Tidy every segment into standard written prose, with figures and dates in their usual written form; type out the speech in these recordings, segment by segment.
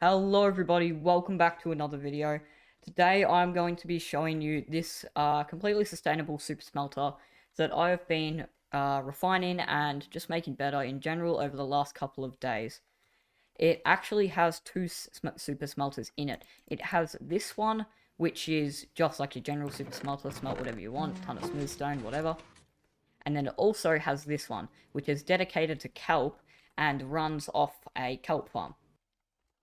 Hello everybody, welcome back to another video. Today I'm going to be showing you this completely sustainable super smelter that I have been refining and just making better in general over the last couple of days. It actually has two super smelters in it. It has this one, which is just like your general super smelter, smelt whatever you want, ton of smooth stone, whatever. And then it also has this one, which is dedicated to kelp and runs off a kelp farm.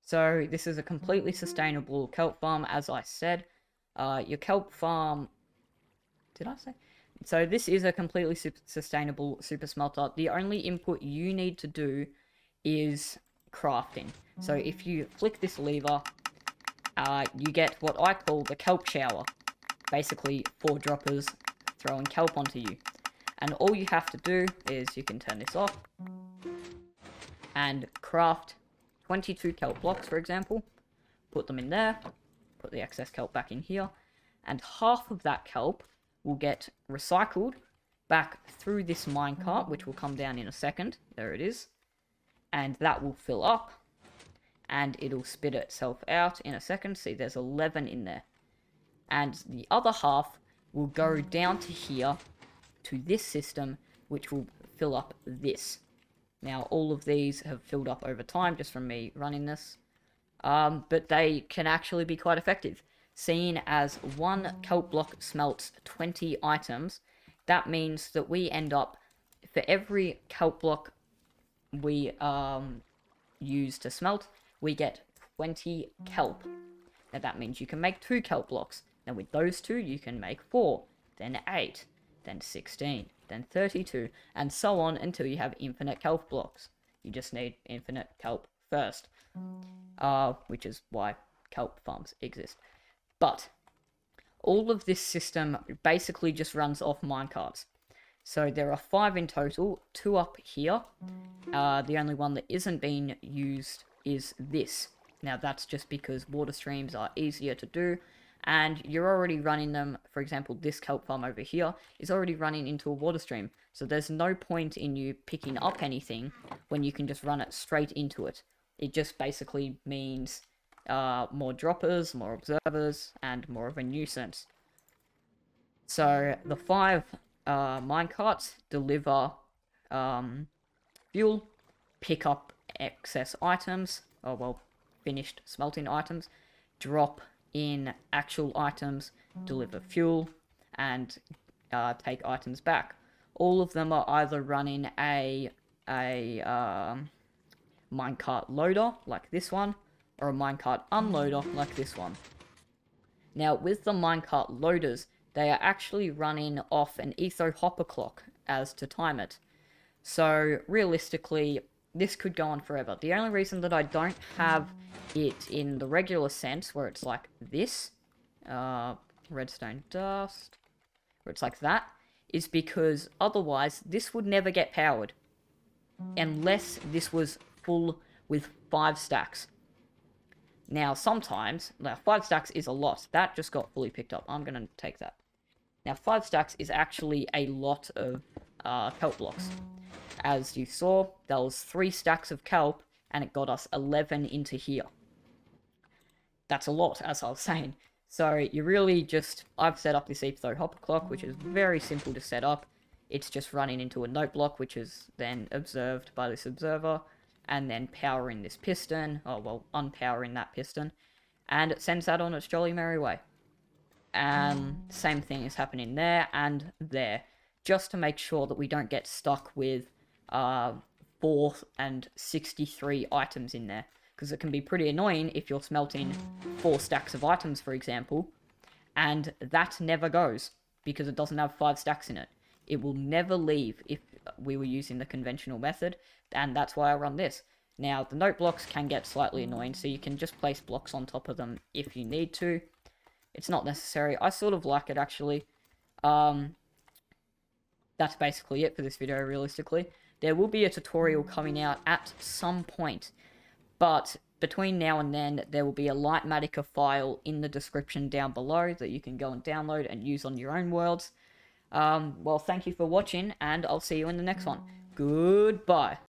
So this is a completely sustainable kelp farm, as I said. Your kelp farm, did I say? So this is a completely sustainable super smelter. The only input you need to do is crafting. So if you flick this lever, you get what I call the kelp shower. Basically, 4 droppers throwing kelp onto you. And all you have to do is you can turn this off and craft 22 kelp blocks, for example. Put them in there, put the excess kelp back in here, and half of that kelp will get recycled back through this minecart, which will come down in a second. There it is. And that will fill up, and it'll spit itself out in a second. See, there's 11 in there. And the other half will go down to here, to this system, which will fill up this. Now, all of these have filled up over time, just from me running this. But they can actually be quite effective. Seeing as one kelp block smelts 20 items, that means that we end up, for every kelp block we use to smelt, we get 20 kelp. Now that means you can make 2 kelp blocks. Now with those 2, you can make 4, then 8, then 16, then 32, and so on until you have infinite kelp blocks. You just need infinite kelp first, which is why kelp farms exist. But all of this system basically just runs off minecarts. So there are 5 in total, 2 up here. The only one that isn't being used is this. Now that's just because water streams are easier to do, and you're already running them. For example, this kelp farm over here is already running into a water stream, so there's no point in you picking up anything when you can just run it straight into it. It just basically means more droppers, more observers, and more of a nuisance. So the 5 minecarts deliver fuel, pick up excess items, finished smelting items, drop in actual items, deliver fuel, and take items back. All of them are either running a minecart loader, like this one, or a minecart unloader, like this one. Now, with the minecart loaders, they are actually running off an etho hopper clock as to time it. So, realistically, this could go on forever. The only reason that I don't have it in the regular sense, where it's like this, redstone dust, where it's like that, is because otherwise this would never get powered. Unless this was full with 5 stacks. Now, sometimes, 5 stacks is a lot. That just got fully picked up. I'm going to take that. Now, 5 stacks is actually a lot of kelp blocks. As you saw, there was 3 stacks of kelp, and it got us 11 into here. That's a lot, as I was saying. So, you really just... I've set up this etho hopper clock, which is very simple to set up. It's just running into a note block, which is then observed by this observer, and then powering this piston, unpowering that piston, and it sends that on its jolly merry way. And same thing is happening there and there, just to make sure that we don't get stuck with 4 and 63 items in there, because it can be pretty annoying if you're smelting 4 stacks of items, for example, and that never goes, because it doesn't have 5 stacks in it. It will never leave if we were using the conventional method, and that's why I run this. Now, the note blocks can get slightly annoying, so you can just place blocks on top of them if you need to. It's not necessary. I sort of like it, actually. That's basically it for this video, realistically. There will be a tutorial coming out at some point, but between now and then, there will be a Lightmatica file in the description down below that you can go and download and use on your own worlds. Well, thank you for watching, and I'll see you in the next one. Goodbye.